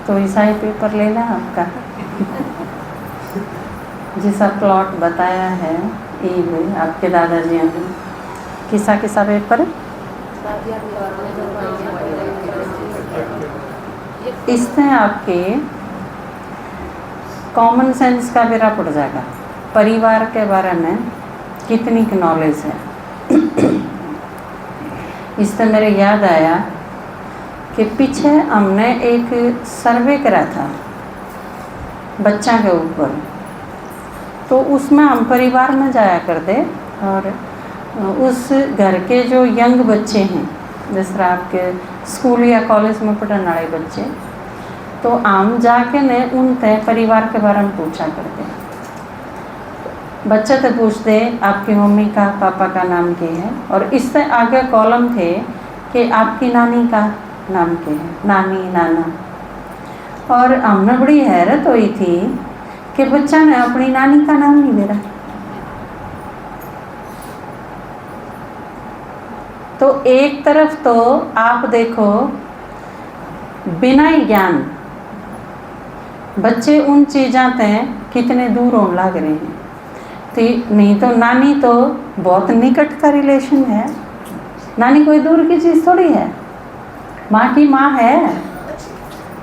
तो ईसाई पेपर लेना आपका जैसा प्लॉट बताया है ये आपके दादाजी ने किसा पेपर इसमें आपके कॉमन सेंस का बेरा पड़ जाएगा। परिवार के बारे में कितनी नॉलेज है इससे मेरे याद आया कि पीछे हमने एक सर्वे करा था बच्चा के ऊपर, तो उसमें हम परिवार में जाया करते और उस घर के जो यंग बच्चे हैं, जिस तरह आपके स्कूल या कॉलेज में पढ़ने वाले बच्चे, तो हम जाके ने उनसे परिवार के बारे में पूछा करते। बच्चे तो पूछते आपकी मम्मी का पापा का नाम क्या है, और इससे आगे कॉलम थे कि आपकी नानी का नाम क्या है, नानी नाना। और हमने बड़ी हैरत हुई थी कि बच्चा ने अपनी नानी का नाम नहीं दे रहा। तो एक तरफ तो आप देखो बिना ही ज्ञान बच्चे उन चीज़ों से कितने दूर होने लग रहे हैं। तो नहीं तो नानी तो बहुत निकट का रिलेशन है, नानी कोई दूर की चीज़ थोड़ी है, माँ की माँ है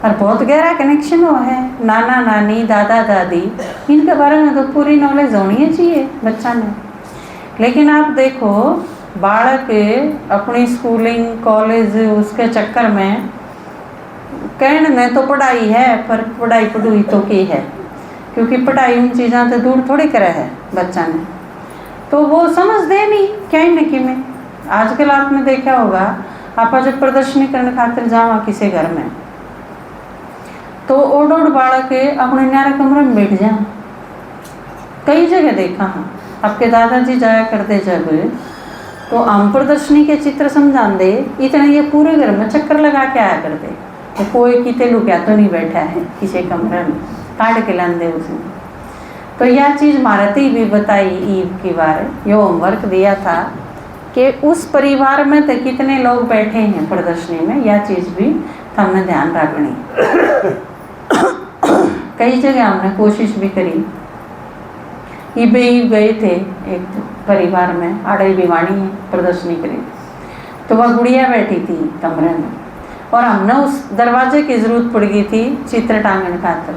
और बहुत गहरा कनेक्शन हो है। नाना नानी दादा दादी इनके बारे में तो पूरी नॉलेज होनी चाहिए बच्चा ने। लेकिन आप देखो बालक अपनी स्कूलिंग कॉलेज उसके चक्कर में कहने में तो पढ़ाई है, पर पढ़ाई पढ़ुई तो की है, क्योंकि पढ़ाई उन चीज़ों से दूर थोड़ी करा है बच्चा ने, तो वो समझ दे नहीं कहीं न कि में। आजकल आपने देखा होगा, आप जब प्रदर्शनी करने खातिर जावा किसी घर में, तो ओड बालक अपने न्यारे कमरे में बैठ जा। कई जगह देखा हाँ, आपके दादाजी जाया करते जब, तो हम प्रदर्शनी के चित्र समझान दे, इतने ये पूरे घर में चक्कर लगा के आया करते, तो कोई किते लुकिया तो नहीं बैठा है किसी कमरे में, काट के लान दे उसने। तो यह चीज़ मारती भी बताई ईद की बार, यो होमवर्क दिया था कि उस परिवार में तो कितने लोग बैठे हैं प्रदर्शनी में, यह चीज़ भी हमने ध्यान रखनी। कई जगह हमने कोशिश भी करी। ये गए थे एक परिवार में, आड़े भिवानी है, प्रदर्शनी करी, तो वह गुड़िया बैठी थी कमरे में, और हमने उस दरवाजे की ज़रूरत पड़ गई थी चित्र टांगने खातिर।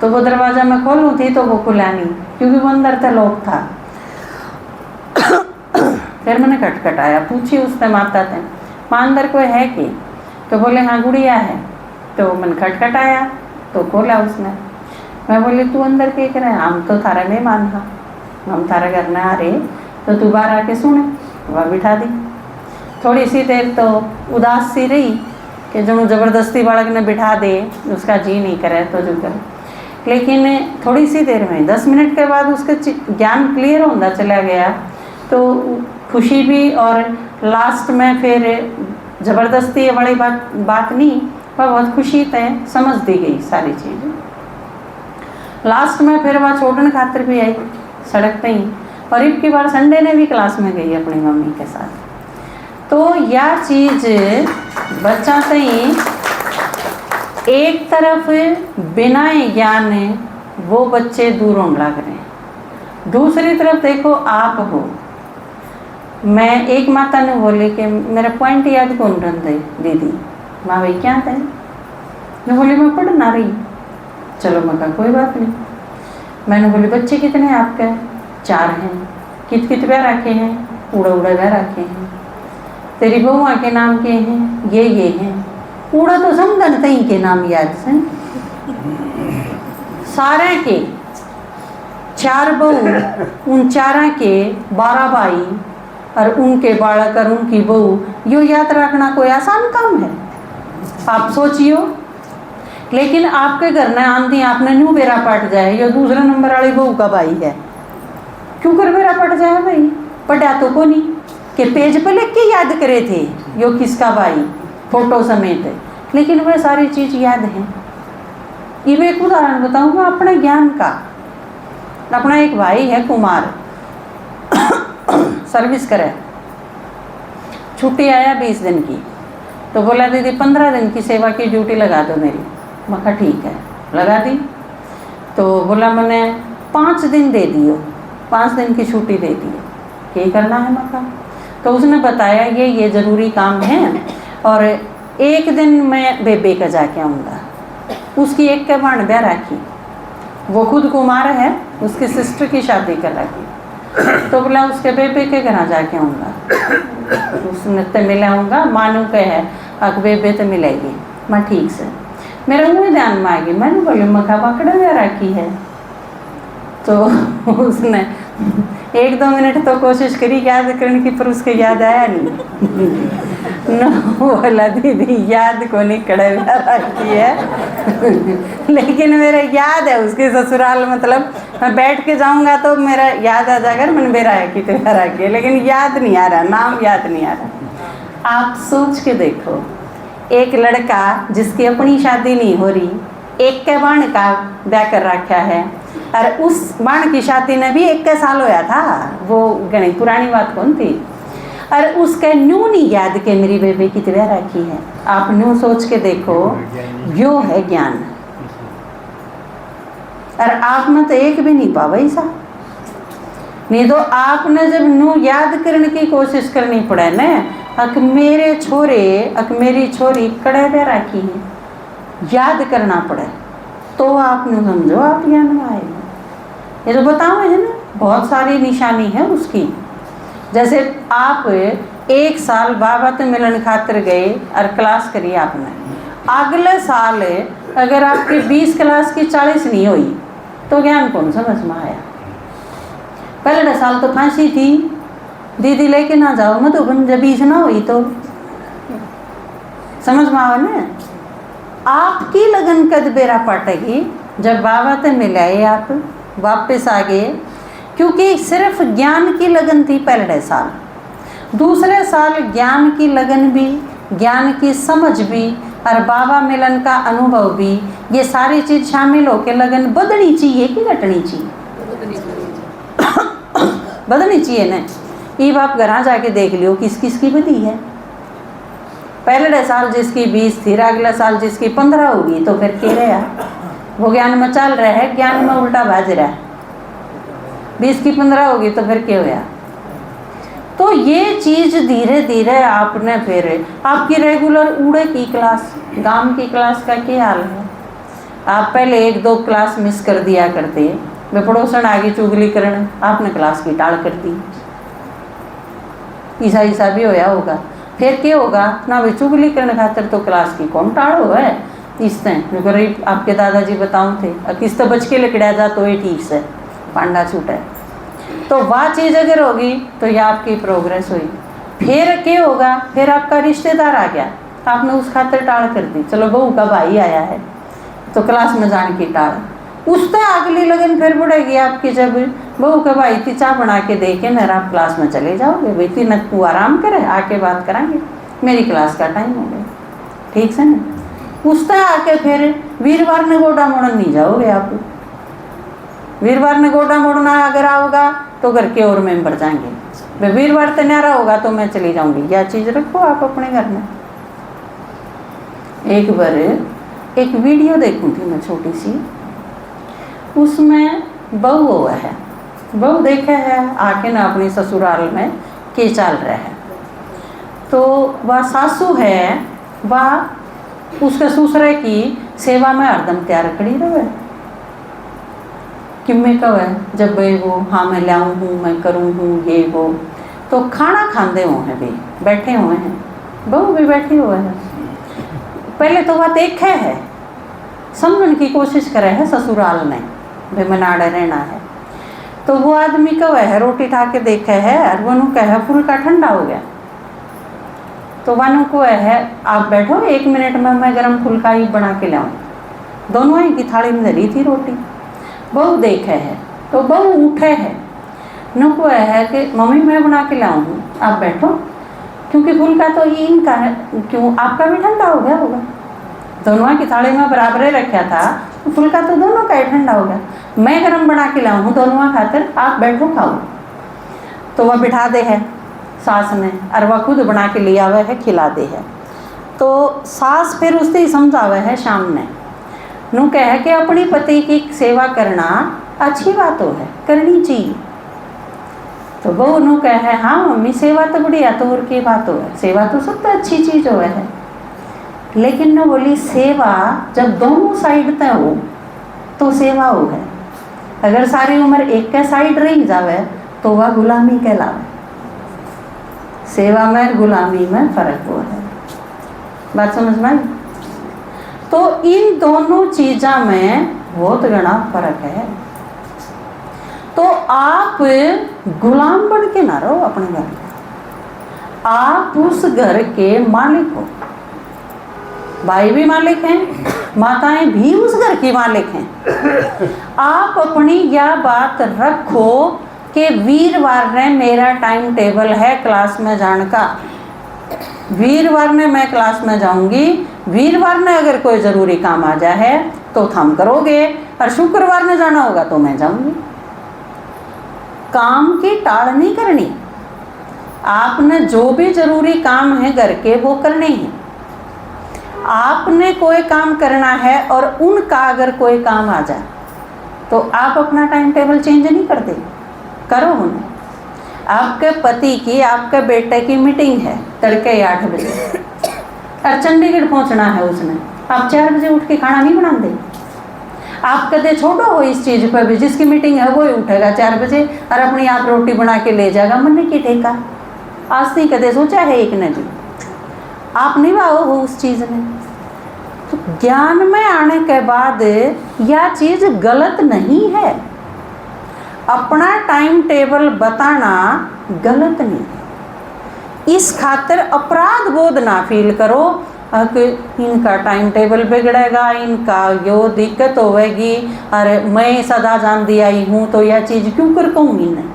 तो वो दरवाज़ा मैं खोलूँ थी तो वो खुला नहीं, क्योंकि वो अंदर था लॉक था। फिर मैंने खटखटाया, पूछी उससे माता थे, माँ अंदर कोई है कि? तो बोले हाँ गुड़िया है। तो मैंने खटखटाया तो खोला उसने। मैं बोली तू अंदर क्या कर रहा है? हम तो थारा नहीं मान हा, हम थारा घर में आ रहे, तो तू बाहर आके सुने। वह बिठा दी। थोड़ी सी देर तो उदास सी रही कि जो ज़बरदस्ती बालक ने बिठा दे, उसका जी नहीं करे तो जो करे। लेकिन थोड़ी सी देर में 10 मिनट के बाद उसका ज्ञान क्लियर होता चला गया, तो खुशी भी, और लास्ट में फिर ज़बरदस्ती वाली बात नहीं, वह बहुत खुशी से समझ दी गई सारी चीज़। लास्ट में फिर वह छोड़ने खातिर भी आई सड़क पे ही, और एक की बार संडे ने भी क्लास में गई अपनी मम्मी के साथ। तो यह चीज़ बच्चा से ही एक तरफ बिना ज्ञान वो बच्चे दूर होने लग रहे हैं, दूसरी तरफ देखो आप हो। मैं एक माता ने बोली कि मेरा पॉइंट याद कौन रन दे दीदी, माँ भाई क्या थे? मैं बोली मैं पढ़ना रही। चलो मैं कहा कोई बात नहीं। मैंने बोली बच्चे कितने हैं आपके? 4 हैं। कित ब्याह रखे हैं? उड़ा ब्याह रखे हैं। तेरी बहुआ के नाम के हैं? ये हैं। उड़ा तो समझन तई के नाम याद से, सारे के 4 बहू, उन 4 के 12 भाई और उनके बालक और उनकी बहू, यो याद रखना कोई आसान काम है? आप सोचियो। लेकिन आपके घर में आंधी आपने न्यू बेरा पट जाए, यो दूसरे नंबर वाली बहू का भाई है, क्यों कर बेरा पट जाए भाई? पढ़ा तो को नहीं कि पेज पे लिख के याद करे थे यो किसका भाई, फोटो समेत, लेकिन वह सारी चीज़ याद है। ये मैं एक उदाहरण बताऊंगा अपने ज्ञान का। अपना एक भाई है कुमार, सर्विस करे, छुट्टी आया 20 दिन की, तो बोला दीदी 15 दिन की सेवा की ड्यूटी लगा दो मेरी। मैं कहा ठीक है, लगा दी। तो बोला मैंने 5 दिन दे दियो, 5 दिन की छुट्टी दे दी, क्या करना है। मैं कहा तो उसने बताया ये ज़रूरी काम है और एक दिन मैं बेबे का जाके आऊँगा। उसकी एक के बाण ब्याह राखी, वो खुद कुमार है, उसकी सिस्टर की शादी कर रखी। तो बोला उसके बेबे के घर जाके आऊँगा, उसने तो मिलाऊँगा, मानू के है अक बेबे तो मिलेगी। मैं ठीक से, मेरा मुँह ध्यान में आ गई। मैंने बोली मखा पकड़े ब्याह राखी है। तो उसने 1-2 मिनट तो कोशिश करी याद करने की, पर उसके याद आया नहीं। न बोला दीदी याद को नहीं कड़े रखी है, लेकिन मेरा याद है उसके ससुराल, मतलब मैं बैठ के जाऊंगा तो मेरा याद आ जाएगा मैंने बेरा है कि त्योहार रखी, लेकिन याद नहीं आ रहा, नाम याद नहीं आ रहा। आप सोच के देखो, एक लड़का जिसकी अपनी शादी नहीं हो रही, एक के बाण का ब्याह कर रखा है, और उस बाण की शादी ने भी 1 साल होया था, वो घनी पुरानी बात कौन थी। और उसके न्यू नहीं याद के मेरी बेबे की ब्याह राखी है। आप न्यू सोच के देखो, यो है ज्ञान। और आप में तो एक भी नहीं पावा ऐसा, नहीं तो आपने जब न्यू याद करने की कोशिश करनी पड़े न, अक मेरे छोरे अक मेरी छोरी कड़े ब्याह राखी है, याद करना पड़े तो आपने समझो आप ज्ञान में आएगा। ये तो बताओ है ना, बहुत सारी निशानी है उसकी। जैसे आप 1 साल बाबा तो मिलन खातिर गए और क्लास करी आपने, अगले साल अगर आपकी 20 क्लास की 40 नहीं हुई तो ज्ञान कौन समझ में आया। पहले साल तो फांसी थी, दीदी लेके ना जाओ मधुबन, जब 20 ना हुई तो समझ में आवा ना। आपकी लगन कद बेरा पाटेगी जब बाबा से मिलाए, आप वापस आ गए, क्योंकि सिर्फ ज्ञान की लगन थी पहले साल। दूसरे साल ज्ञान की लगन भी, ज्ञान की समझ भी और बाबा मिलन का अनुभव भी, ये सारी चीज़ शामिल होकर लगन बदलनी चाहिए कि घटनी चाहिए? बदलनी चाहिए ना। ये आप घर जाके देख लियो किस किस की बदी है। पहले साल जिसकी 20 थी, अगले साल जिसकी 15 होगी, तो फिर क्या रहा? वो ज्ञान में चल रहा है, ज्ञान में उल्टा बाज रहा है। 20 की 15 होगी तो फिर क्या होया? तो ये चीज़ धीरे धीरे आपने, फिर आपकी रेगुलर उड़े की क्लास, गांव की क्लास का क्या हाल है? आप पहले 1-2 क्लास मिस कर दिया करते, वे पड़ोसन आगे चुगली करने, आपने क्लास की टाल कर दी। ईसा भी होया होगा, फिर क्या होगा ना, वे चुगली करने खातिर तो क्लास की कौन टाल हो है। इस तरह गरीब आपके दादाजी बताऊँ थे, किस तो बच के लकड़ा जा तो ये ठीक से पांडा छूटे। तो वह चीज़ अगर होगी तो यह आपकी प्रोग्रेस हुई। फिर क्या होगा? फिर आपका रिश्तेदार आ गया, आपने उस खातिर टाल कर दी। चलो बहू का भाई आया है तो क्लास में जाने की टाल, उससे अगली लगन फिर बढ़ेगी आपकी। जब बहू का भाई थी चाय बना के दे के न आप क्लास में चले जाओगे, बेटी न तू आराम करे, आके बात करांगे, मेरी क्लास का टाइम हो गया, ठीक से ना। उससे आके फिर वीरवार ने गोडा मोड़न नहीं जाओगे आप। वीरवार ने गोडा मोड़ना अगर आओगा तो घर के और मेंबर जाएंगे, वे वीरवार तो न्यारा होगा तो मैं चली जाऊंगी। यह चीज़ रखो आप अपने घर में। एक बार एक वीडियो देखी थी मैं छोटी सी, उसमें बहू हुआ है, बहू देखे है आके ना अपनी ससुराल में के चल रहा है। तो वह सासू है, वह उसके ससुरे की सेवा में हरदम तैयार खड़ी रहे कि मैं कब है जब भाई वो हाँ मैं लाऊँ हूँ, मैं करूँ हूँ ये वो। तो खाना खाते हुए हैं भी, बैठे हुए हैं, बहू भी बैठे हुए हैं। पहले तो वह देखे है, समझने की कोशिश करे है ससुराल में भाई मनाड़े रहना है। तो वो आदमी कब है रोटी खा के देखे है और वनु कहे फुल्का ठंडा हो गया। तो वनु को है आप बैठो 1 मिनट में मैं गरम फुल्का ही बना के लाऊं। दोनों ही की थाली में धरी थी रोटी। बहू देखे है तो बहू उठे है, नुको है कि मम्मी मैं बना के लाऊं हूँ, आप बैठो, क्योंकि फुल्का तो ये इनका है, क्यों आपका भी ठंडा हो गया होगा। दोनों की थाली में बराबर रखा था, तो फुल्का तो दोनों का ही ठंडा हो गया। मैं गरम बना के लाऊं हूँ दोनों खातिर, आप बैठो खाओ। तो वह बिठा दे है सास ने, और वह खुद बना के लिया हुआ है खिला दे है। तो सास फिर उससे समझावे है शाम ने, नू कह के अपनी पति की सेवा करना अच्छी बात हो है, करनी चाहिए। तो वो नू कहे हाँ मम्मी सेवा तो बढ़िया, तो और की बात हो है, सेवा तो सबसे अच्छी चीज हो है। लेकिन न बोली सेवा जब दोनों साइड तय हो तो सेवा हो है, अगर सारी उम्र एक के साइड रही जावे तो वह गुलामी कहलावे। सेवा में गुलामी में फर्क हुआ है, बात समझ में? तो इन दोनों चीज़ों में बहुत घना फर्क है। तो आप गुलाम बन के ना रहो अपने घर में, आप उस घर के मालिक हो। भाई भी मालिक हैं, माताएं भी उस घर की मालिक हैं। आप अपनी यह बात रखो कि वीरवार ने मेरा टाइम टेबल है क्लास में जाने का, वीरवार ने मैं क्लास में जाऊंगी, वीरवार ने अगर कोई ज़रूरी काम आ जाए है तो थम करोगे, और शुक्रवार में जाना होगा तो मैं जाऊंगी। काम की टाल नहीं करनी, आपने जो भी ज़रूरी काम है घर के वो करने हैं। आपने कोई काम करना है और उनका अगर कोई काम आ जाए तो आप अपना टाइम टेबल चेंज नहीं कर दे, करो उन्हें। आपके पति की, आपके बेटे की मीटिंग है तड़के 8 बजे और चंडीगढ़ पहुंचना है उसने, आप 4 बजे उठ के खाना नहीं बना दे। आप कदे छोड़ो हो इस चीज़ पर भी, जिसकी मीटिंग है वो ही उठेगा 4 बजे और अपनी आप रोटी बना के ले जाएगा, मन की ठेका। आज नहीं कदे सोचा है एक ने भी, आप निभाओ हो उस चीज़ में। तो ज्ञान में आने के बाद यह चीज़ गलत नहीं है, अपना टाइम टेबल बताना गलत नहीं है। इस खातिर अपराध बोध ना फील करो कि इनका टाइम टेबल बिगड़ेगा, इनका यो दिक्कत होगी, अरे मैं सदा जानती आई हूँ तो यह चीज़ क्यों कर कहूँगी नहीं।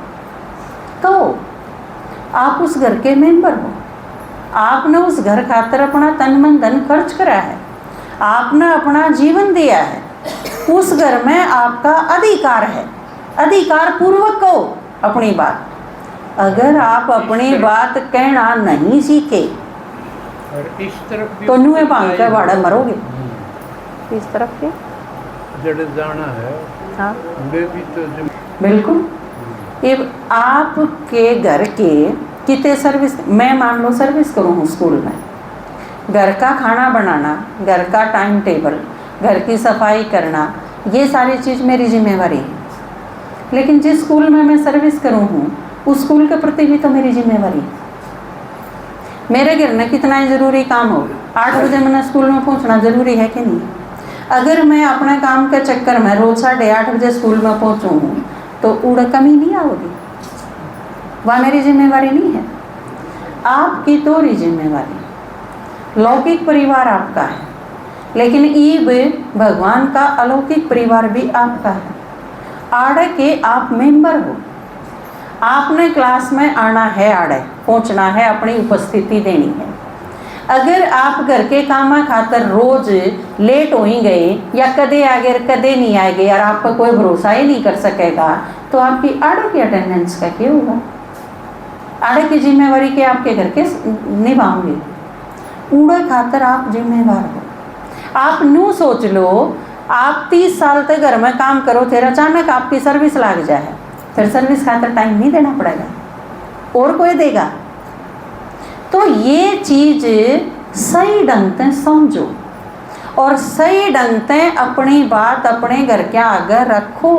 तो आप उस घर के मेंबर हो, आपने उस घर खातिर अपना तन मन धन खर्च करा है, आपने अपना जीवन दिया है, उस घर में आपका अधिकार है, अधिकार पूर्वक कहो अपनी बात। अगर आप अपनी बात कहना नहीं सीखे और इस तरफ भी तो नुए भांग के बाड़ा मरोगे। इस तरफ के जड़ जाना है, हाँ वे भी तो बिल्कुल। ये आपके घर के कितने सर्विस, मैं मान लो सर्विस करूँ हूँ स्कूल में, घर का खाना बनाना, घर का टाइम टेबल, घर की सफाई करना, ये सारी चीज़ मेरी जिम्मेवारी है। लेकिन जिस स्कूल में मैं सर्विस करूँ हूँ उस स्कूल के प्रति भी तो मेरी जिम्मेवारी है। मेरे घर में कितना ही ज़रूरी काम हो, 8 बजे मैंने स्कूल में पहुँचना ज़रूरी है कि नहीं? अगर मैं अपने काम के चक्कर में रोज़ 8:30 बजे स्कूल में पहुँचूँ हूँ तो उड़ कमी नहीं आओगी, वह मेरी जिम्मेवारी नहीं है। आपकी तो जिम्मेवारी, लौकिक परिवार आपका है, लेकिन ईब भगवान का अलौकिक परिवार भी आपका है। आड़े के आप मेंबर हो, आपने क्लास में आना है, आड़े पहुंचना है, अपनी उपस्थिति देनी है। अगर आप घर के काम खातर रोज लेट हो ही गए या कदे आगे कदे नहीं आएंगे और आपका कोई भरोसा ही नहीं कर सकेगा तो आपकी आड़े की अटेंडेंस का क्या होगा? आड़े की जिम्मेवारी के आपके घर के निभाओगे, ऊड़े खातर आप जिम्मेवार हो। आप न्यू सोच लो, आप 30 साल तक घर में काम करो, फिर अचानक आपकी सर्विस लग जाए, फिर सर्विस खातर टाइम नहीं देना पड़ेगा, और कोई देगा? तो ये चीज़ सही ढंग से समझो और सही ढंग से अपनी बात अपने घर के आगे रखो,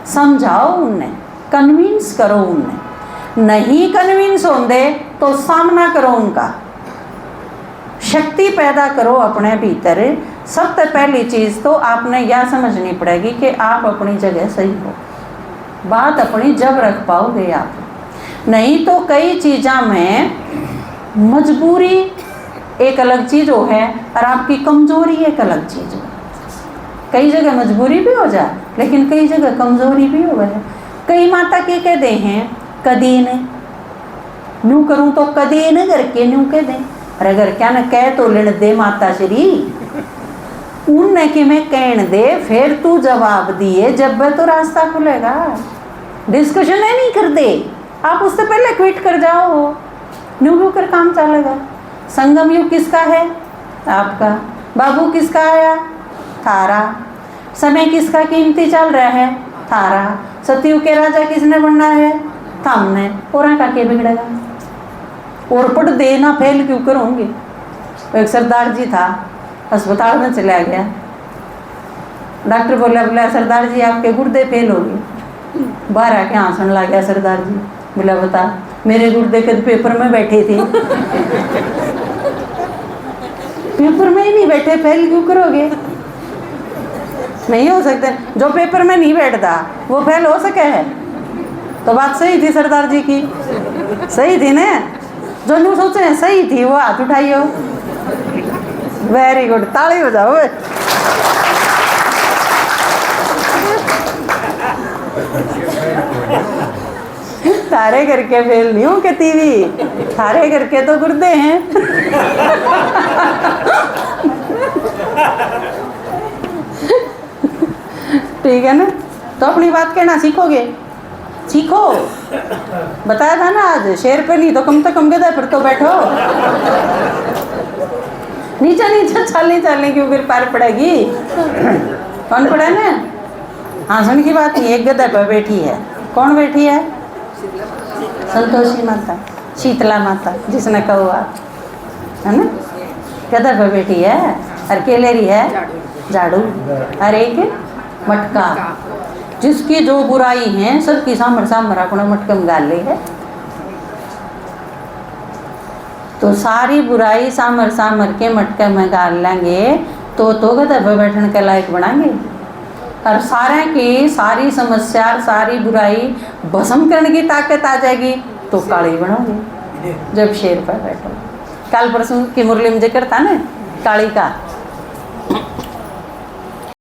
समझाओ उन्हें, कन्विंस करो उन्हें। नहीं कन्विंस होंगे तो सामना करो उनका, शक्ति पैदा करो अपने भीतर। सबसे पहली चीज़ तो आपने यह समझनी पड़ेगी कि आप अपनी जगह सही हो, बात अपनी जब रख पाओगे आप। नहीं तो कई चीज़ों में मजबूरी एक अलग चीज़ हो है और आपकी कमज़ोरी एक अलग चीज़ हो। कई जगह मजबूरी भी हो जाए लेकिन कई जगह कमज़ोरी भी हो है। कई माता के कह दे हैं कदी ने न्यू करूँ तो कदी न करके न्यू कह दें, और अगर क्या न कह तो लेने दे माता श्री, उनने कि मैं कहने दे, फिर तू जवाब दिए जब वह तो रास्ता खुलेगा। डिस्कशन नहीं कर दे, आप उससे पहले क्विट कर जाओ, न्यू कर काम चलेगा। संगम युग किसका है? आपका। बाबू किसका आया? थारा। समय किसका कीमती चल रहा है? थारा। सतयुग के राजा किसने बनना है? हमने। और का के बिगड़ेगा? और पट देना फेल क्यों करोगे? एक सरदार जी था, अस्पताल में चला गया। डॉक्टर बोला बोला सरदार जी आपके गुर्दे फेल हो गए। बाहर आके हंसने लग गया सरदार जी। बोला बता मेरे गुर्दे कद पेपर में बैठे थे। पेपर में ही नहीं बैठे, फेल क्यों करोगे? नहीं हो सकते। जो पेपर में नहीं बैठता वो फेल हो सके है? तो बात सही थी सरदार जी की, सही थी ना? जो नहीं सोचे हैं सही थी वो हाथ उठाइयो। वेरी गुड, ताली बजाओ। तारे करके फेल नहीं हो के टीवी, तारे करके तो गुर्दे हैं। ठीक है ना? तो अपनी बात कहना सीखोगे, सीखो। बताया था ना आज, शेर पे नहीं तो कम गधा पर तो बैठो। नीचे नीचे चलने क्यों फिर पार पड़ेगी? कौन पड़ा ना? हाँ सुन की बात नहीं, एक गधा पर बैठी है। कौन बैठी है? संतोषी माता, शीतला माता जिसने कहो आप, है ना? गधा पर बैठी है और केलेरी है झाड़ू और एक मटका। जिसकी जो बुराई है सबकी सामर अपना मटका में गाल ली है। तो सारी बुराई सामर के मटके में गाल लेंगे तो गधा पे बैठने के लायक बनाएंगे। और सारे की सारी समस्या सारी बुराई भस्म करने की ताकत आ जाएगी तो काली बनोगे जब शेर पर बैठो। कल परसों की मुरली में जिक्र था ना काली का।